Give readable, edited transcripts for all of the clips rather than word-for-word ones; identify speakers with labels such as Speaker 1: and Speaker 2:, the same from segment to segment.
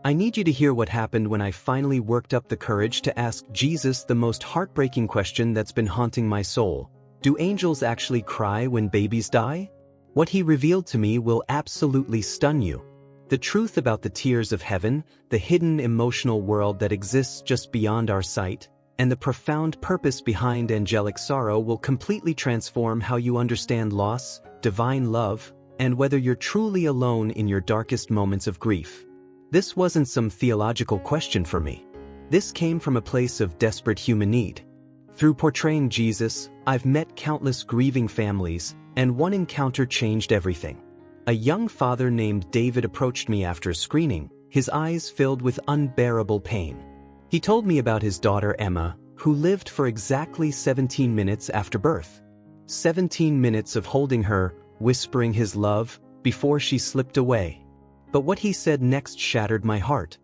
Speaker 1: I need you to hear what happened when I finally worked up the courage to ask Jesus the most heartbreaking question that's been haunting my soul. Do angels actually cry when babies die? What he revealed to me will absolutely stun you. The truth about the tears of heaven, the hidden emotional world that exists just beyond our sight, and the profound purpose behind angelic sorrow will completely transform how you understand loss, divine love, and whether you're truly alone in your darkest moments of grief. This wasn't some theological question for me. This came from a place of desperate human need. Through portraying Jesus, I've met countless grieving families, and one encounter changed everything. A young father named David approached me after a screening, his eyes filled with unbearable pain. He told me about his daughter Emma, who lived for exactly 17 minutes after birth. 17 minutes of holding her, whispering his love, before she slipped away. But what he said next shattered my heart.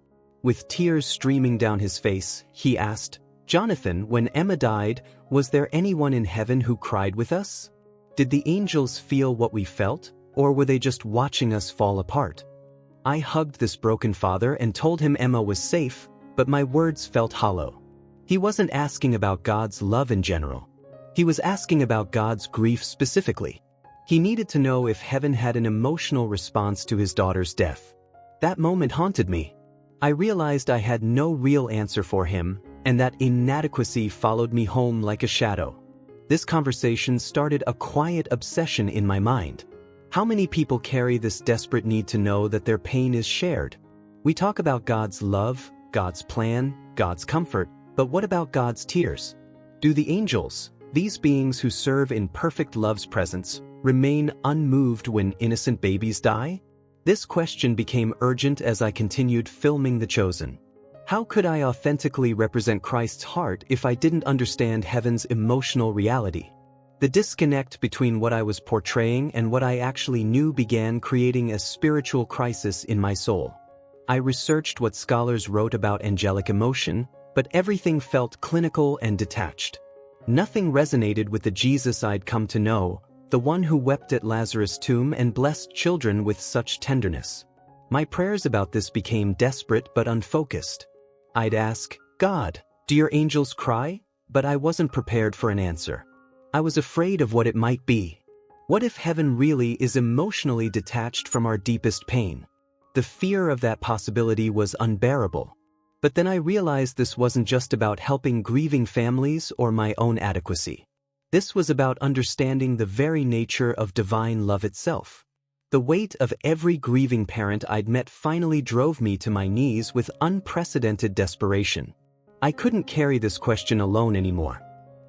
Speaker 1: With tears streaming down his face, he asked, "Jonathan, when Emma died, was there anyone in heaven who cried with us? Did the angels feel what we felt, or were they just watching us fall apart?" I hugged this broken father and told him Emma was safe, but my words felt hollow. He wasn't asking about God's love in general. He was asking about God's grief specifically. He needed to know if heaven had an emotional response to his daughter's death. That moment haunted me. I realized I had no real answer for him, and that inadequacy followed me home like a shadow. This conversation started a quiet obsession in my mind. How many people carry this desperate need to know that their pain is shared? We talk about God's love, God's plan, God's comfort, but what about God's tears? Do the angels, these beings who serve in perfect love's presence, remain unmoved when innocent babies die? This question became urgent as I continued filming The Chosen. How could I authentically represent Christ's heart if I didn't understand heaven's emotional reality? The disconnect between what I was portraying and what I actually knew began creating a spiritual crisis in my soul. I researched what scholars wrote about angelic emotion, but everything felt clinical and detached. Nothing resonated with the Jesus I'd come to know, the one who wept at Lazarus' tomb and blessed children with such tenderness. My prayers about this became desperate but unfocused. I'd ask, "God, do your angels cry?" But I wasn't prepared for an answer. I was afraid of what it might be. What if heaven really is emotionally detached from our deepest pain? The fear of that possibility was unbearable. But then I realized this wasn't just about helping grieving families or my own adequacy. This was about understanding the very nature of divine love itself. The weight of every grieving parent I'd met finally drove me to my knees with unprecedented desperation. I couldn't carry this question alone anymore.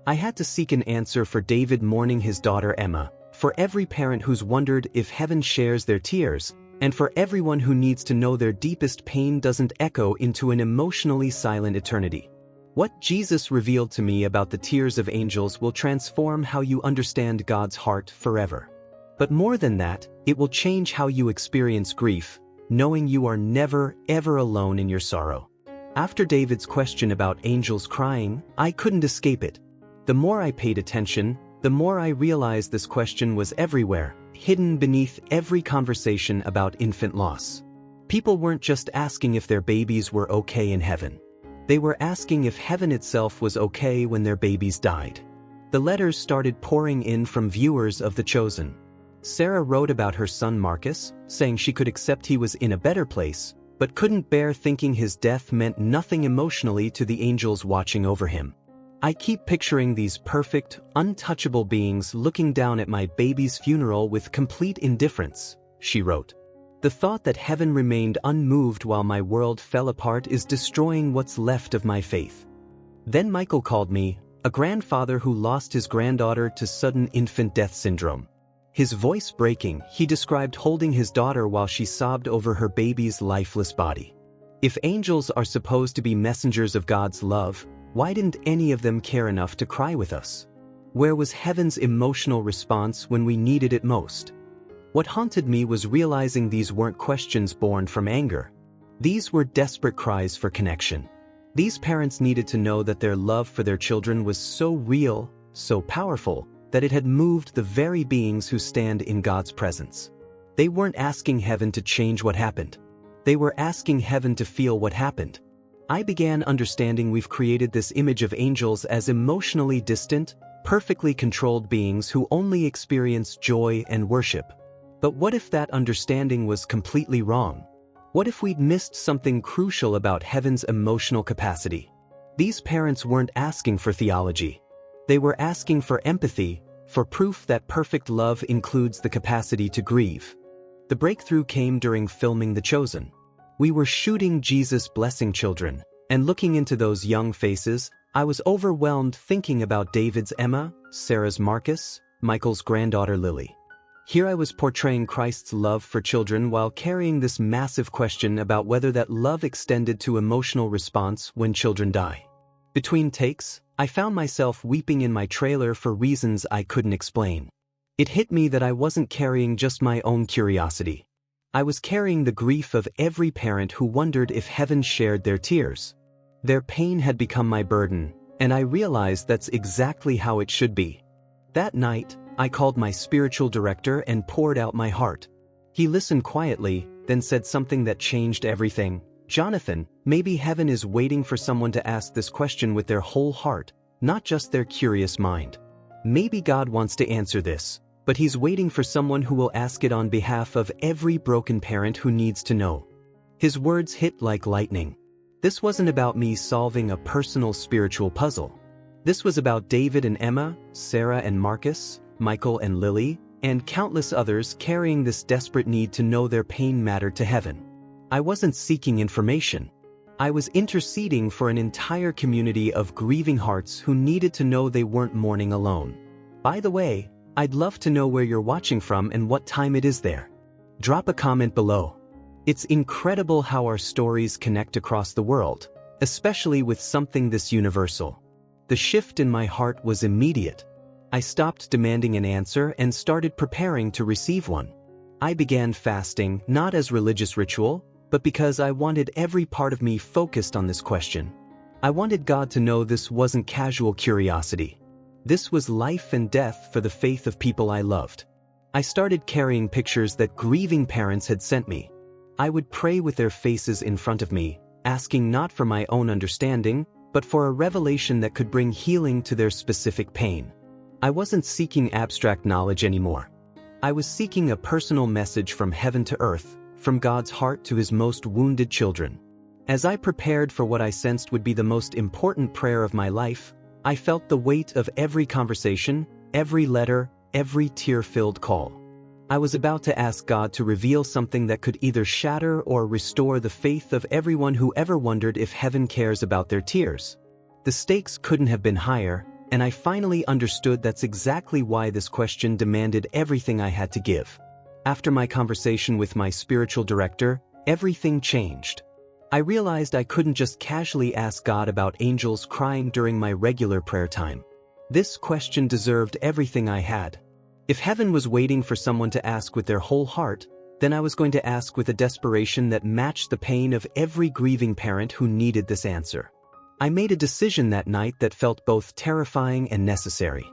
Speaker 1: I had to seek an answer for David mourning his daughter Emma, for every parent who's wondered if heaven shares their tears, and for everyone who needs to know their deepest pain doesn't echo into an emotionally silent eternity. What Jesus revealed to me about the tears of angels will transform how you understand God's heart forever. But more than that, it will change how you experience grief, knowing you are never, ever alone in your sorrow. After David's question about angels crying, I couldn't escape it. The more I paid attention, the more I realized this question was everywhere, hidden beneath every conversation about infant loss. People weren't just asking if their babies were okay in heaven. They were asking if heaven itself was okay when their babies died. The letters started pouring in from viewers of The Chosen. Sarah wrote about her son Marcus, saying she could accept he was in a better place, but couldn't bear thinking his death meant nothing emotionally to the angels watching over him. I keep picturing these perfect, untouchable beings looking down at my baby's funeral with complete indifference, she wrote. The thought that heaven remained unmoved while my world fell apart is destroying what's left of my faith. Then Michael called me, a grandfather who lost his granddaughter to sudden infant death syndrome. His voice breaking, he described holding his daughter while she sobbed over her baby's lifeless body. If angels are supposed to be messengers of God's love, why didn't any of them care enough to cry with us? Where was heaven's emotional response when we needed it most? What haunted me was realizing these weren't questions born from anger. These were desperate cries for connection. These parents needed to know that their love for their children was so real, so powerful, that it had moved the very beings who stand in God's presence. They weren't asking heaven to change what happened. They were asking heaven to feel what happened. I began understanding we've created this image of angels as emotionally distant, perfectly controlled beings who only experience joy and worship. But what if that understanding was completely wrong? What if we'd missed something crucial about heaven's emotional capacity? These parents weren't asking for theology. They were asking for empathy, for proof that perfect love includes the capacity to grieve. The breakthrough came during filming The Chosen. We were shooting Jesus blessing children, and looking into those young faces, I was overwhelmed thinking about David's Emma, Sarah's Marcus, Michael's granddaughter Lily. Here I was portraying Christ's love for children while carrying this massive question about whether that love extended to emotional response when children die. Between takes, I found myself weeping in my trailer for reasons I couldn't explain. It hit me that I wasn't carrying just my own curiosity. I was carrying the grief of every parent who wondered if heaven shared their tears. Their pain had become my burden, and I realized that's exactly how it should be. That night, I called my spiritual director and poured out my heart. He listened quietly, then said something that changed everything. "Jonathan, maybe heaven is waiting for someone to ask this question with their whole heart, not just their curious mind. Maybe God wants to answer this, but he's waiting for someone who will ask it on behalf of every broken parent who needs to know." His words hit like lightning. This wasn't about me solving a personal spiritual puzzle. This was about David and Emma, Sarah and Marcus, Michael and Lily, and countless others carrying this desperate need to know their pain mattered to heaven. I wasn't seeking information. I was interceding for an entire community of grieving hearts who needed to know they weren't mourning alone. By the way, I'd love to know where you're watching from and what time it is there. Drop a comment below. It's incredible how our stories connect across the world, especially with something this universal. The shift in my heart was immediate. I stopped demanding an answer and started preparing to receive one. I began fasting, not as religious ritual, but because I wanted every part of me focused on this question. I wanted God to know this wasn't casual curiosity. This was life and death for the faith of people I loved. I started carrying pictures that grieving parents had sent me. I would pray with their faces in front of me, asking not for my own understanding, but for a revelation that could bring healing to their specific pain. I wasn't seeking abstract knowledge anymore. I was seeking a personal message from heaven to earth, from God's heart to his most wounded children. As I prepared for what I sensed would be the most important prayer of my life, I felt the weight of every conversation, every letter, every tear-filled call. I was about to ask God to reveal something that could either shatter or restore the faith of everyone who ever wondered if heaven cares about their tears. The stakes couldn't have been higher, and I finally understood that's exactly why this question demanded everything I had to give. After my conversation with my spiritual director, everything changed. I realized I couldn't just casually ask God about angels crying during my regular prayer time. This question deserved everything I had. If heaven was waiting for someone to ask with their whole heart, then I was going to ask with a desperation that matched the pain of every grieving parent who needed this answer. I made a decision that night that felt both terrifying and necessary.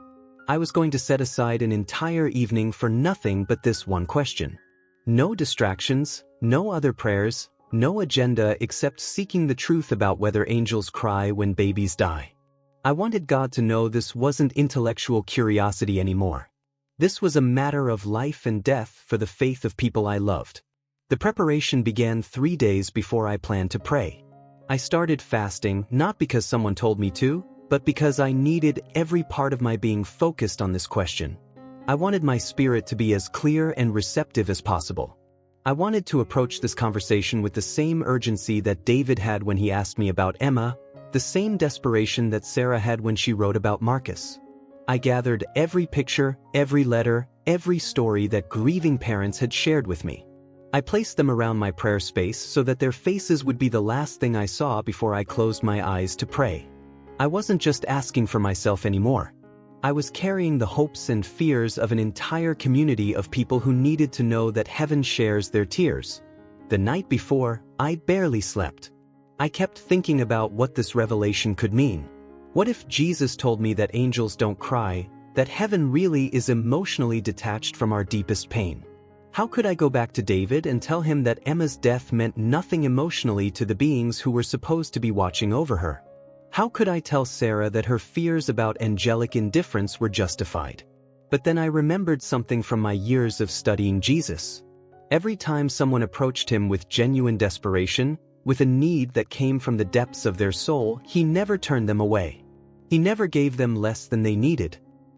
Speaker 1: I was going to set aside an entire evening for nothing but this one question. No distractions, no other prayers, no agenda except seeking the truth about whether angels cry when babies die. I wanted God to know this wasn't intellectual curiosity anymore. This was a matter of life and death for the faith of people I loved. The preparation began 3 days before I planned to pray. I started fasting not because someone told me to, but because I needed every part of my being focused on this question. I wanted my spirit to be as clear and receptive as possible. I wanted to approach this conversation with the same urgency that David had when he asked me about Emma, the same desperation that Sarah had when she wrote about Marcus. I gathered every picture, every letter, every story that grieving parents had shared with me. I placed them around my prayer space so that their faces would be the last thing I saw before I closed my eyes to pray. I wasn't just asking for myself anymore. I was carrying the hopes and fears of an entire community of people who needed to know that heaven shares their tears. The night before, I barely slept. I kept thinking about what this revelation could mean. What if Jesus told me that angels don't cry, that heaven really is emotionally detached from our deepest pain? How could I go back to David and tell him that Emma's death meant nothing emotionally to the beings who were supposed to be watching over her? How could I tell Sarah that her fears about angelic indifference were justified? But then I remembered something from my years of studying Jesus. Every time someone approached him with genuine desperation, with a need that came from the depths of their soul, he never turned them away. He never gave them less than they needed.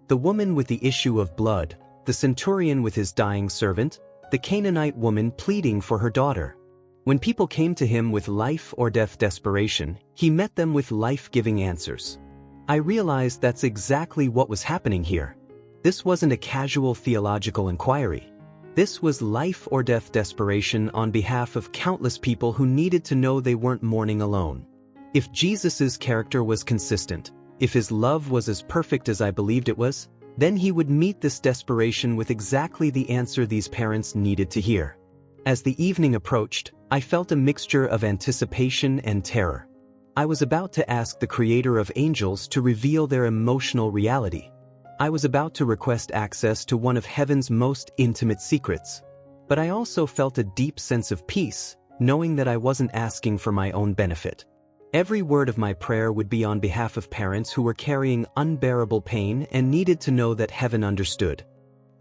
Speaker 1: The woman with the issue of blood, the centurion with his dying servant, the Canaanite woman pleading for her daughter. When people came to him with life or death desperation, he met them with life-giving answers. I realized that's exactly what was happening here. This wasn't a casual theological inquiry. This was life or death desperation on behalf of countless people who needed to know they weren't mourning alone. If Jesus's character was consistent, if his love was as perfect as I believed it was, then he would meet this desperation with exactly the answer these parents needed to hear. As the evening approached, I felt a mixture of anticipation and terror. I was about to ask the Creator of angels to reveal their emotional reality. I was about to request access to one of heaven's most intimate secrets. But I also felt a deep sense of peace, knowing that I wasn't asking for my own benefit. Every word of my prayer would be on behalf of parents who were carrying unbearable pain and needed to know that heaven understood.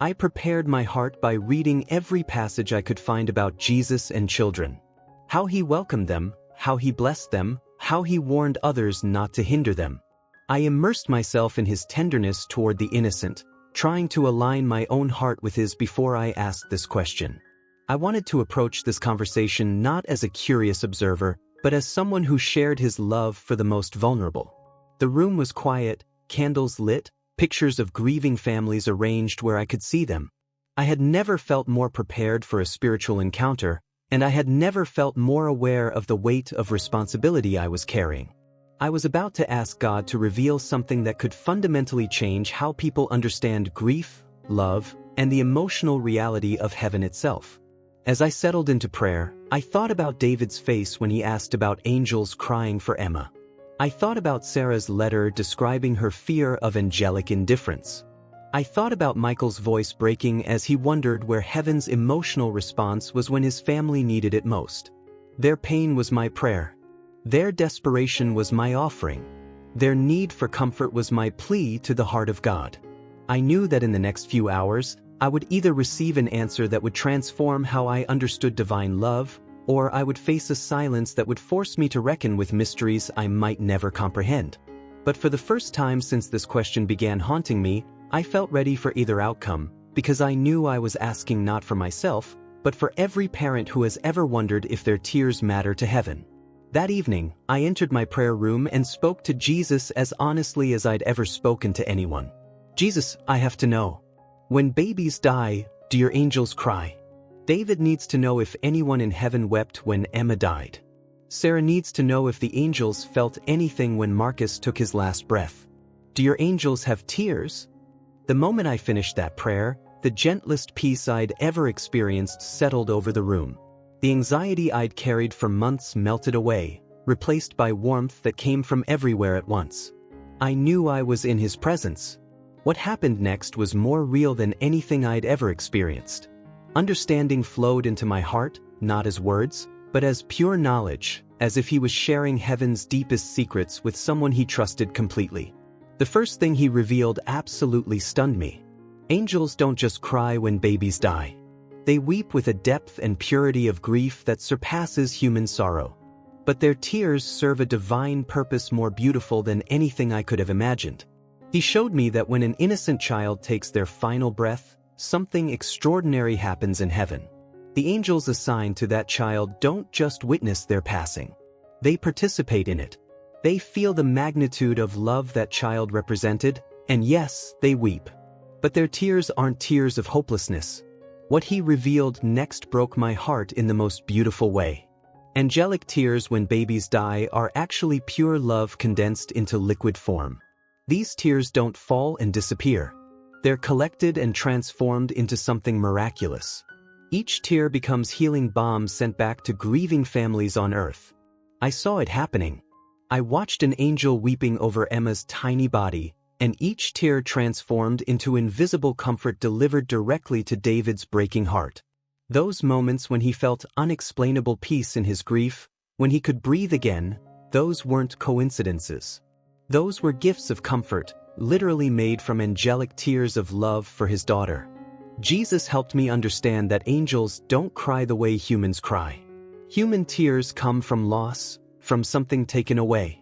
Speaker 1: I prepared my heart by reading every passage I could find about Jesus and children. How he welcomed them, how he blessed them, how he warned others not to hinder them. I immersed myself in his tenderness toward the innocent, trying to align my own heart with his before I asked this question. I wanted to approach this conversation not as a curious observer, but as someone who shared his love for the most vulnerable. The room was quiet, candles lit, pictures of grieving families arranged where I could see them. I had never felt more prepared for a spiritual encounter, and I had never felt more aware of the weight of responsibility I was carrying. I was about to ask God to reveal something that could fundamentally change how people understand grief, love, and the emotional reality of heaven itself. As I settled into prayer, I thought about David's face when he asked about angels crying for Emma. I thought about Sarah's letter describing her fear of angelic indifference. I thought about Michael's voice breaking as he wondered where heaven's emotional response was when his family needed it most. Their pain was my prayer. Their desperation was my offering. Their need for comfort was my plea to the heart of God. I knew that in the next few hours, I would either receive an answer that would transform how I understood divine love, or I would face a silence that would force me to reckon with mysteries I might never comprehend. But for the first time since this question began haunting me, I felt ready for either outcome, because I knew I was asking not for myself, but for every parent who has ever wondered if their tears matter to heaven. That evening, I entered my prayer room and spoke to Jesus as honestly as I'd ever spoken to anyone. Jesus, I have to know. When babies die, do your angels cry? David needs to know if anyone in heaven wept when Emma died. Sarah needs to know if the angels felt anything when Marcus took his last breath. Do your angels have tears? The moment I finished that prayer, the gentlest peace I'd ever experienced settled over the room. The anxiety I'd carried for months melted away, replaced by warmth that came from everywhere at once. I knew I was in his presence. What happened next was more real than anything I'd ever experienced. Understanding flowed into my heart, not as words, but as pure knowledge, as if he was sharing heaven's deepest secrets with someone he trusted completely. The first thing he revealed absolutely stunned me. Angels don't just cry when babies die. They weep with a depth and purity of grief that surpasses human sorrow. But their tears serve a divine purpose more beautiful than anything I could have imagined. He showed me that when an innocent child takes their final breath, something extraordinary happens in heaven. The angels assigned to that child don't just witness their passing. They participate in it. They feel the magnitude of love that child represented, and yes, they weep. But their tears aren't tears of hopelessness. What he revealed next broke my heart in the most beautiful way. Angelic tears when babies die are actually pure love condensed into liquid form. These tears don't fall and disappear. They're collected and transformed into something miraculous. Each tear becomes healing balm sent back to grieving families on earth. I saw it happening. I watched an angel weeping over Emma's tiny body, and each tear transformed into invisible comfort delivered directly to David's breaking heart. Those moments when he felt unexplainable peace in his grief, when he could breathe again, those weren't coincidences. Those were gifts of comfort, literally made from angelic tears of love for his daughter. Jesus helped me understand that angels don't cry the way humans cry. Human tears come from loss, from something taken away.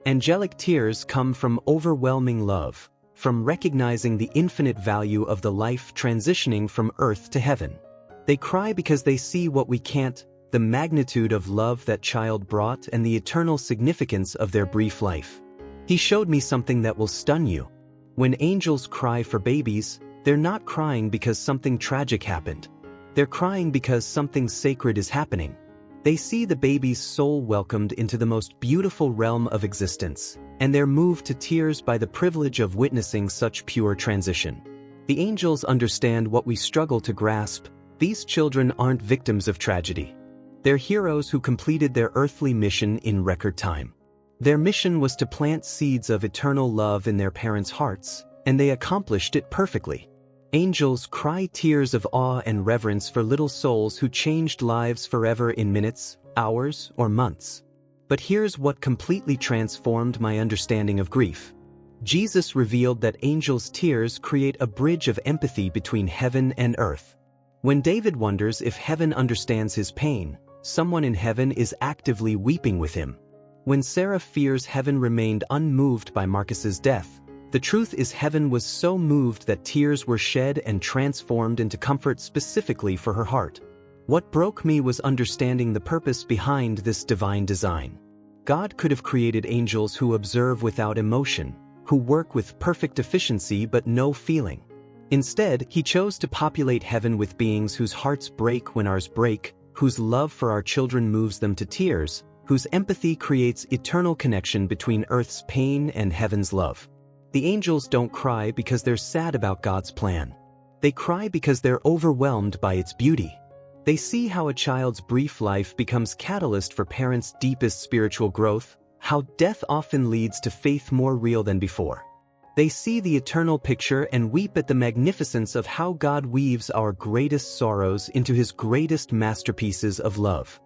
Speaker 1: Angelic tears come from overwhelming love, from recognizing the infinite value of the life transitioning from earth to heaven. They cry because they see what we can't, the magnitude of love that child brought and the eternal significance of their brief life. He showed me something that will stun you. When angels cry for babies, they're not crying because something tragic happened. They're crying because something sacred is happening. They see the baby's soul welcomed into the most beautiful realm of existence, and they're moved to tears by the privilege of witnessing such pure transition. The angels understand what we struggle to grasp. These children aren't victims of tragedy. They're heroes who completed their earthly mission in record time. Their mission was to plant seeds of eternal love in their parents' hearts, and they accomplished it perfectly. Angels cry tears of awe and reverence for little souls who changed lives forever in minutes, hours, or months. But here's what completely transformed my understanding of grief. Jesus revealed that angels' tears create a bridge of empathy between heaven and earth. When David wonders if heaven understands his pain, someone in heaven is actively weeping with him. When Sarah fears heaven remained unmoved by Marcus's death, the truth is heaven was so moved that tears were shed and transformed into comfort specifically for her heart. What broke me was understanding the purpose behind this divine design. God could have created angels who observe without emotion, who work with perfect efficiency but no feeling. Instead, he chose to populate heaven with beings whose hearts break when ours break, whose love for our children moves them to tears, whose empathy creates eternal connection between earth's pain and heaven's love. The angels don't cry because they're sad about God's plan. They cry because they're overwhelmed by its beauty. They see how a child's brief life becomes catalyst for parents' deepest spiritual growth, how death often leads to faith more real than before. They see the eternal picture and weep at the magnificence of how God weaves our greatest sorrows into his greatest masterpieces of love.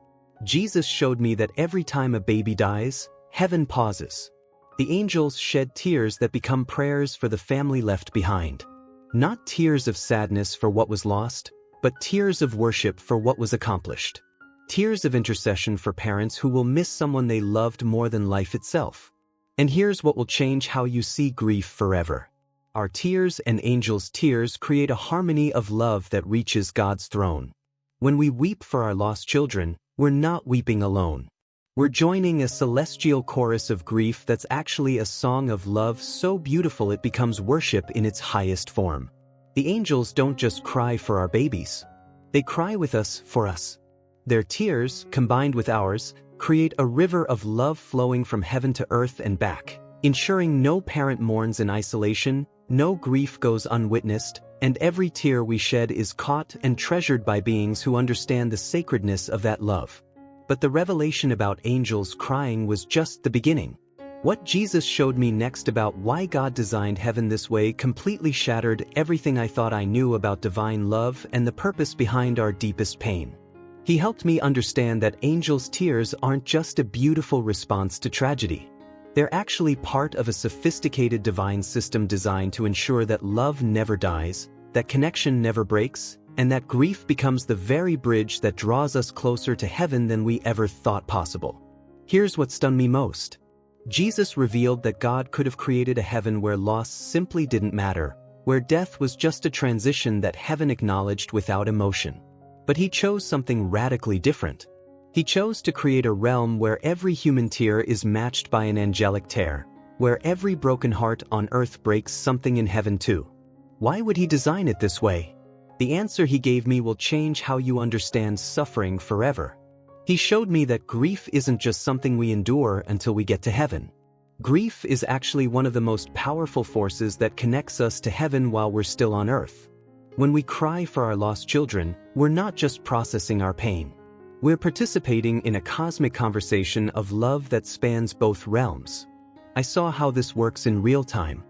Speaker 1: Jesus showed me that every time a baby dies, heaven pauses. The angels shed tears that become prayers for the family left behind. Not tears of sadness for what was lost, but tears of worship for what was accomplished. Tears of intercession for parents who will miss someone they loved more than life itself. And here's what will change how you see grief forever. Our tears and angels' tears create a harmony of love that reaches God's throne. When we weep for our lost children, we're not weeping alone. We're joining a celestial chorus of grief that's actually a song of love so beautiful it becomes worship in its highest form. The angels don't just cry for our babies. They cry with us for us. Their tears, combined with ours, create a river of love flowing from heaven to earth and back, ensuring no parent mourns in isolation, no grief goes unwitnessed, and every tear we shed is caught and treasured by beings who understand the sacredness of that love. But the revelation about angels crying was just the beginning. What Jesus showed me next about why God designed heaven this way completely shattered everything I thought I knew about divine love and the purpose behind our deepest pain. He helped me understand that angels' tears aren't just a beautiful response to tragedy. They're actually part of a sophisticated divine system designed to ensure that love never dies, that connection never breaks, and that grief becomes the very bridge that draws us closer to heaven than we ever thought possible. Here's what stunned me most. Jesus revealed that God could have created a heaven where loss simply didn't matter, where death was just a transition that heaven acknowledged without emotion. But he chose something radically different. He chose to create a realm where every human tear is matched by an angelic tear, where every broken heart on earth breaks something in heaven too. Why would he design it this way? The answer he gave me will change how you understand suffering forever. He showed me that grief isn't just something we endure until we get to heaven. Grief is actually one of the most powerful forces that connects us to heaven while we're still on earth. When we cry for our lost children, we're not just processing our pain. We're participating in a cosmic conversation of love that spans both realms. I saw how this works in real time.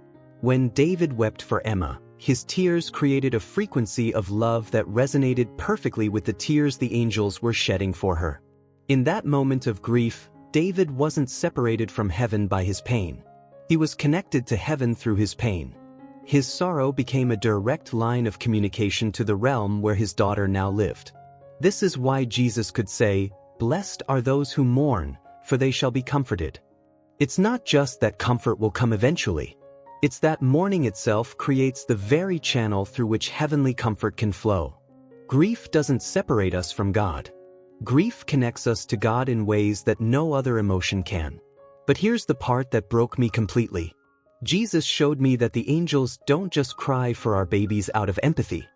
Speaker 1: When David wept for Emma, his tears created a frequency of love that resonated perfectly with the tears the angels were shedding for her. In that moment of grief, David wasn't separated from heaven by his pain. He was connected to heaven through his pain. His sorrow became a direct line of communication to the realm where his daughter now lived. This is why Jesus could say, "Blessed are those who mourn, for they shall be comforted." It's not just that comfort will come eventually. It's that mourning itself creates the very channel through which heavenly comfort can flow. Grief doesn't separate us from God. Grief connects us to God in ways that no other emotion can. But here's the part that broke me completely. Jesus showed me that the angels don't just cry for our babies out of empathy.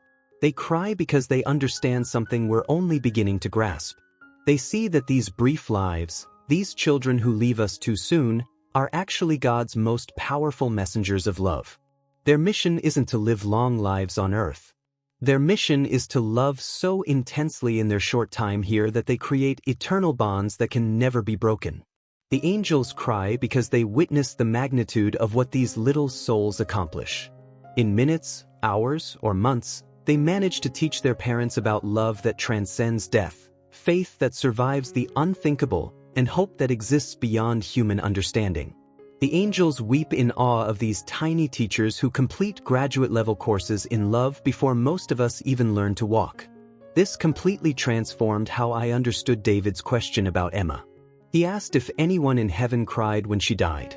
Speaker 1: They cry because they understand something we're only beginning to grasp. They see that these brief lives, these children who leave us too soon, are actually God's most powerful messengers of love. Their mission isn't to live long lives on earth. Their mission is to love so intensely in their short time here that they create eternal bonds that can never be broken. The angels cry because they witness the magnitude of what these little souls accomplish. In minutes, hours, or months, they manage to teach their parents about love that transcends death, faith that survives the unthinkable, and hope that exists beyond human understanding. The angels weep in awe of these tiny teachers who complete graduate-level courses in love before most of us even learn to walk. This completely transformed how I understood David's question about Emma. He asked if anyone in heaven cried when she died.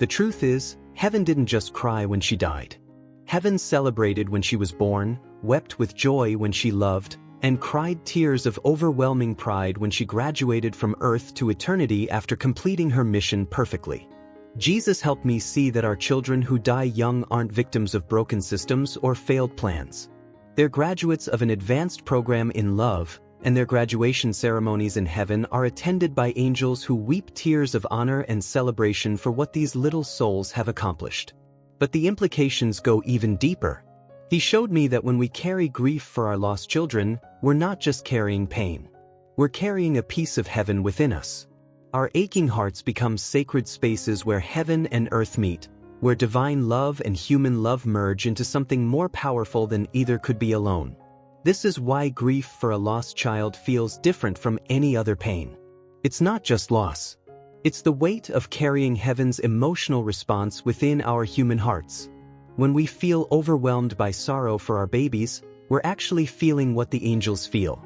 Speaker 1: The truth is, heaven didn't just cry when she died. Heaven celebrated when she was born, wept with joy when she loved, and cried tears of overwhelming pride when she graduated from earth to eternity after completing her mission perfectly. Jesus helped me see that our children who die young aren't victims of broken systems or failed plans. They're graduates of an advanced program in love, and their graduation ceremonies in heaven are attended by angels who weep tears of honor and celebration for what these little souls have accomplished. But the implications go even deeper. He showed me that when we carry grief for our lost children, we're not just carrying pain. We're carrying a piece of heaven within us. Our aching hearts become sacred spaces where heaven and earth meet, where divine love and human love merge into something more powerful than either could be alone. This is why grief for a lost child feels different from any other pain. It's not just loss. It's the weight of carrying heaven's emotional response within our human hearts. When we feel overwhelmed by sorrow for our babies, we're actually feeling what the angels feel.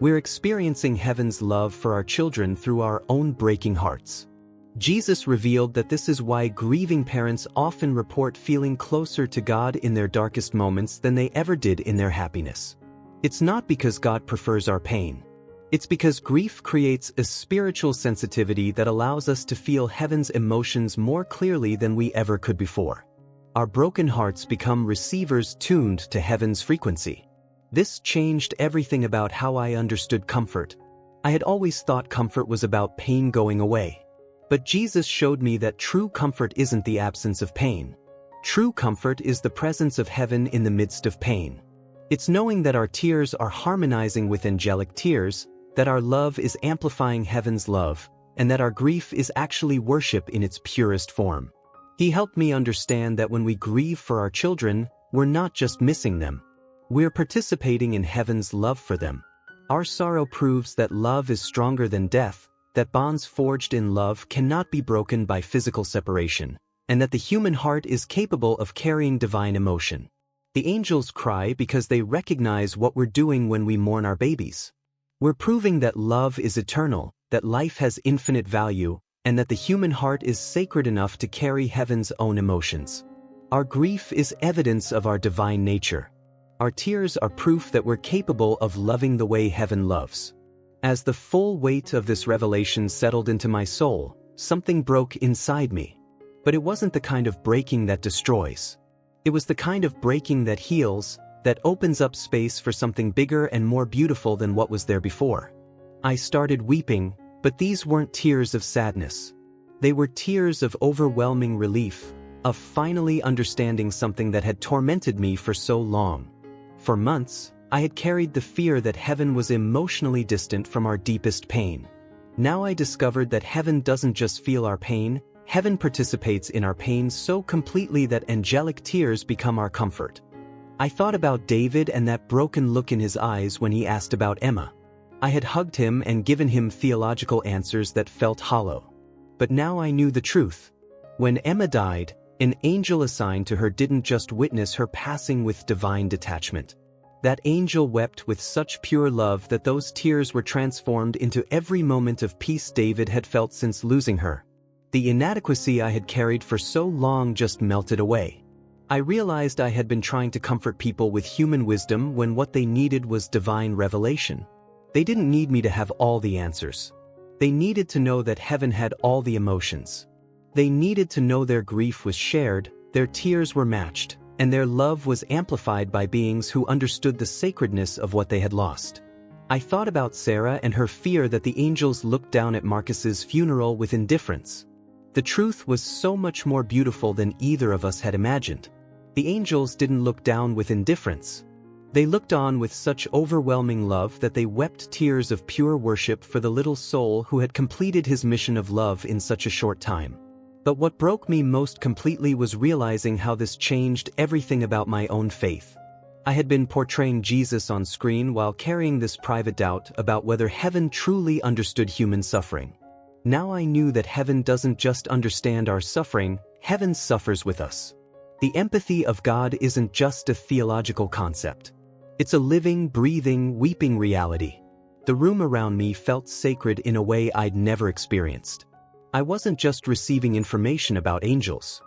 Speaker 1: We're experiencing heaven's love for our children through our own breaking hearts. Jesus revealed that this is why grieving parents often report feeling closer to God in their darkest moments than they ever did in their happiness. It's not because God prefers our pain. It's because grief creates a spiritual sensitivity that allows us to feel heaven's emotions more clearly than we ever could before. Our broken hearts become receivers tuned to heaven's frequency. This changed everything about how I understood comfort. I had always thought comfort was about pain going away. But Jesus showed me that true comfort isn't the absence of pain. True comfort is the presence of heaven in the midst of pain. It's knowing that our tears are harmonizing with angelic tears, that our love is amplifying heaven's love, and that our grief is actually worship in its purest form. He helped me understand that when we grieve for our children, we're not just missing them. We're participating in heaven's love for them. Our sorrow proves that love is stronger than death, that bonds forged in love cannot be broken by physical separation, and that the human heart is capable of carrying divine emotion. The angels cry because they recognize what we're doing when we mourn our babies. We're proving that love is eternal, that life has infinite value, and that the human heart is sacred enough to carry heaven's own emotions. Our grief is evidence of our divine nature. Our tears are proof that we're capable of loving the way heaven loves. As the full weight of this revelation settled into my soul, something broke inside me. But it wasn't the kind of breaking that destroys. It was the kind of breaking that heals, that opens up space for something bigger and more beautiful than what was there before. I started weeping, but these weren't tears of sadness. They were tears of overwhelming relief, of finally understanding something that had tormented me for so long. For months, I had carried the fear that heaven was emotionally distant from our deepest pain. Now I discovered that heaven doesn't just feel our pain, heaven participates in our pain so completely that angelic tears become our comfort. I thought about David and that broken look in his eyes when he asked about Emma. I had hugged him and given him theological answers that felt hollow. But now I knew the truth. When Emma died, an angel assigned to her didn't just witness her passing with divine detachment. That angel wept with such pure love that those tears were transformed into every moment of peace David had felt since losing her. The inadequacy I had carried for so long just melted away. I realized I had been trying to comfort people with human wisdom when what they needed was divine revelation. They didn't need me to have all the answers. They needed to know that heaven had all the emotions. They needed to know their grief was shared, their tears were matched, and their love was amplified by beings who understood the sacredness of what they had lost. I thought about Sarah and her fear that the angels looked down at Marcus's funeral with indifference. The truth was so much more beautiful than either of us had imagined. The angels didn't look down with indifference. They looked on with such overwhelming love that they wept tears of pure worship for the little soul who had completed his mission of love in such a short time. But what broke me most completely was realizing how this changed everything about my own faith. I had been portraying Jesus on screen while carrying this private doubt about whether heaven truly understood human suffering. Now I knew that heaven doesn't just understand our suffering, heaven suffers with us. The empathy of God isn't just a theological concept. It's a living, breathing, weeping reality. The room around me felt sacred in a way I'd never experienced. I wasn't just receiving information about angels.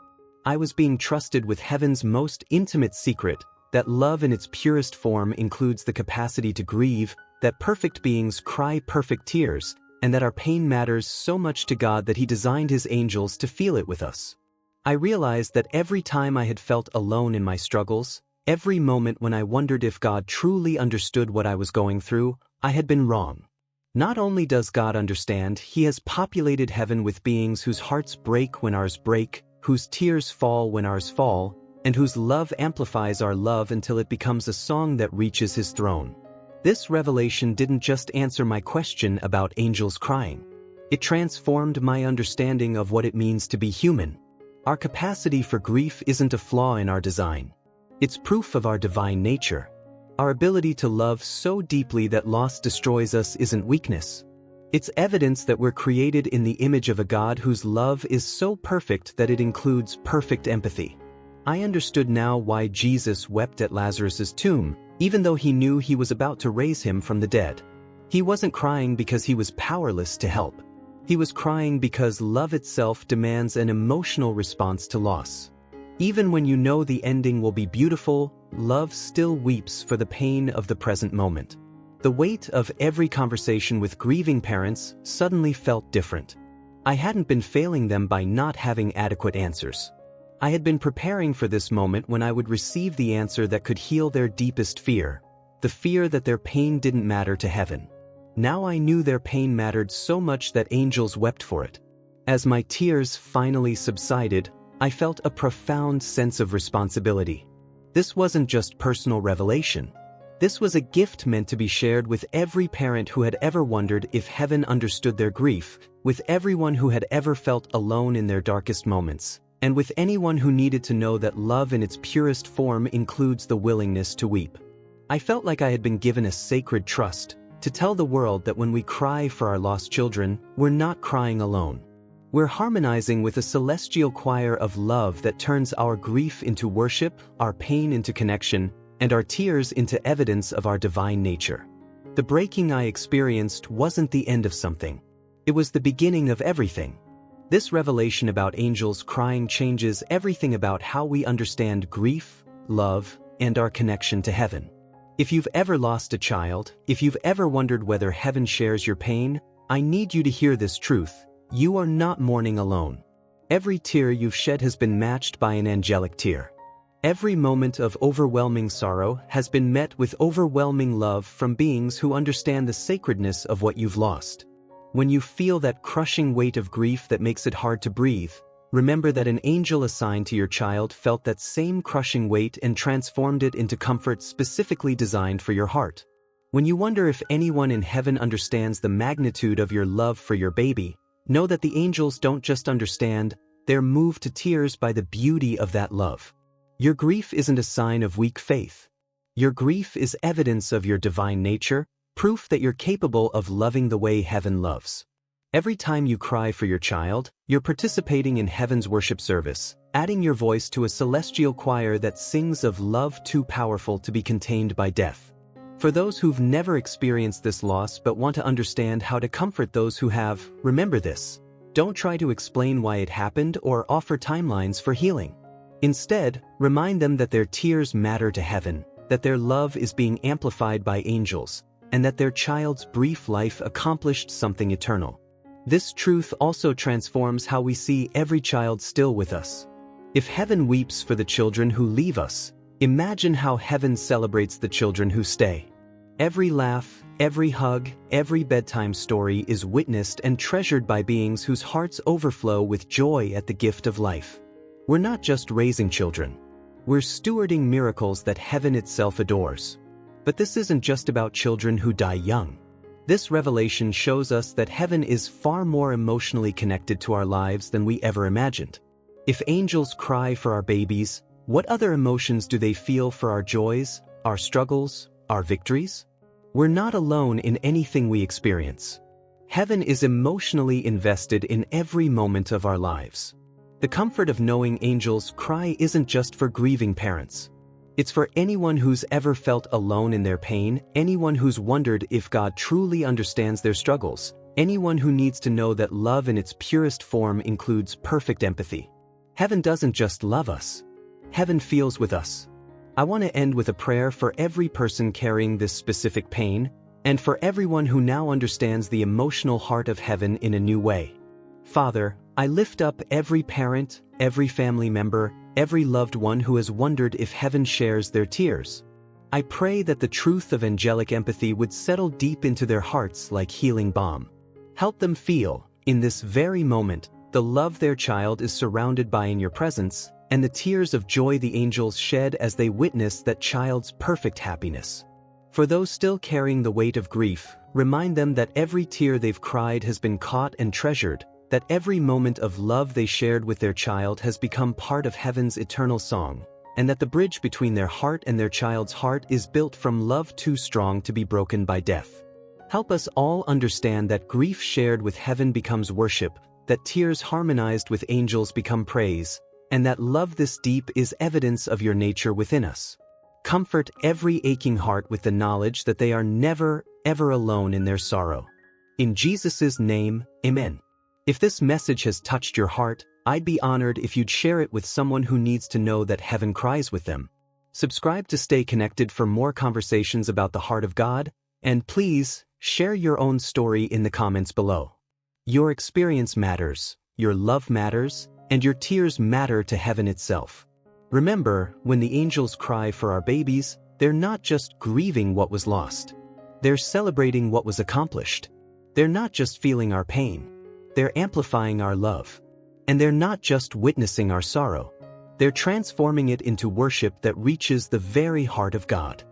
Speaker 1: I was being trusted with heaven's most intimate secret, that love in its purest form includes the capacity to grieve, that perfect beings cry perfect tears, and that our pain matters so much to God that He designed His angels to feel it with us. I realized that every time I had felt alone in my struggles, every moment when I wondered if God truly understood what I was going through, I had been wrong. Not only does God understand, He has populated heaven with beings whose hearts break when ours break, whose tears fall when ours fall, and whose love amplifies our love until it becomes a song that reaches His throne. This revelation didn't just answer my question about angels crying. It transformed my understanding of what it means to be human. Our capacity for grief isn't a flaw in our design. It's proof of our divine nature. Our ability to love so deeply that loss destroys us isn't weakness. It's evidence that we're created in the image of a God whose love is so perfect that it includes perfect empathy. I understood now why Jesus wept at Lazarus's tomb, even though He knew He was about to raise him from the dead. He wasn't crying because He was powerless to help. He was crying because love itself demands an emotional response to loss. Even when you know the ending will be beautiful, love still weeps for the pain of the present moment. The weight of every conversation with grieving parents suddenly felt different. I hadn't been failing them by not having adequate answers. I had been preparing for this moment when I would receive the answer that could heal their deepest fear, the fear that their pain didn't matter to heaven. Now I knew their pain mattered so much that angels wept for it. As my tears finally subsided, I felt a profound sense of responsibility. This wasn't just personal revelation. This was a gift meant to be shared with every parent who had ever wondered if heaven understood their grief, with everyone who had ever felt alone in their darkest moments, and with anyone who needed to know that love in its purest form includes the willingness to weep. I felt like I had been given a sacred trust, to tell the world that when we cry for our lost children, we're not crying alone. We're harmonizing with a celestial choir of love that turns our grief into worship, our pain into connection, and our tears into evidence of our divine nature. The breaking I experienced wasn't the end of something. It was the beginning of everything. This revelation about angels crying changes everything about how we understand grief, love, and our connection to heaven. If you've ever lost a child, if you've ever wondered whether heaven shares your pain, I need you to hear this truth. You are not mourning alone. Every tear you've shed has been matched by an angelic tear. Every moment of overwhelming sorrow has been met with overwhelming love from beings who understand the sacredness of what you've lost. When you feel that crushing weight of grief that makes it hard to breathe, remember that an angel assigned to your child felt that same crushing weight and transformed it into comfort specifically designed for your heart. When you wonder if anyone in heaven understands the magnitude of your love for your baby, know that the angels don't just understand, they're moved to tears by the beauty of that love. Your grief isn't a sign of weak faith. Your grief is evidence of your divine nature, proof that you're capable of loving the way heaven loves. Every time you cry for your child, you're participating in heaven's worship service, adding your voice to a celestial choir that sings of love too powerful to be contained by death. For those who've never experienced this loss but want to understand how to comfort those who have, remember this. Don't try to explain why it happened or offer timelines for healing. Instead, remind them that their tears matter to heaven, that their love is being amplified by angels, and that their child's brief life accomplished something eternal. This truth also transforms how we see every child still with us. If heaven weeps for the children who leave us, imagine how heaven celebrates the children who stay. Every laugh, every hug, every bedtime story is witnessed and treasured by beings whose hearts overflow with joy at the gift of life. We're not just raising children. We're stewarding miracles that heaven itself adores. But this isn't just about children who die young. This revelation shows us that heaven is far more emotionally connected to our lives than we ever imagined. If angels cry for our babies, what other emotions do they feel for our joys, our struggles, our victories? We're not alone in anything we experience. Heaven is emotionally invested in every moment of our lives. The comfort of knowing angels cry isn't just for grieving parents. It's for anyone who's ever felt alone in their pain, anyone who's wondered if God truly understands their struggles, anyone who needs to know that love in its purest form includes perfect empathy. Heaven doesn't just love us. Heaven feels with us. I want to end with a prayer for every person carrying this specific pain, and for everyone who now understands the emotional heart of heaven in a new way. Father, I lift up every parent, every family member, every loved one who has wondered if heaven shares their tears. I pray that the truth of angelic empathy would settle deep into their hearts like healing balm. Help them feel, in this very moment, the love their child is surrounded by in your presence, and the tears of joy the angels shed as they witness that child's perfect happiness. For those still carrying the weight of grief, remind them that every tear they've cried has been caught and treasured, that every moment of love they shared with their child has become part of heaven's eternal song, and that the bridge between their heart and their child's heart is built from love too strong to be broken by death. Help us all understand that grief shared with heaven becomes worship, that tears harmonized with angels become praise, and that love this deep is evidence of your nature within us. Comfort every aching heart with the knowledge that they are never, ever alone in their sorrow. In Jesus' name, Amen. If this message has touched your heart, I'd be honored if you'd share it with someone who needs to know that heaven cries with them. Subscribe to stay connected for more conversations about the heart of God, and please, share your own story in the comments below. Your experience matters, your love matters, and your tears matter to heaven itself. Remember, when the angels cry for our babies, they're not just grieving what was lost. They're celebrating what was accomplished. They're not just feeling our pain. They're amplifying our love. And they're not just witnessing our sorrow. They're transforming it into worship that reaches the very heart of God.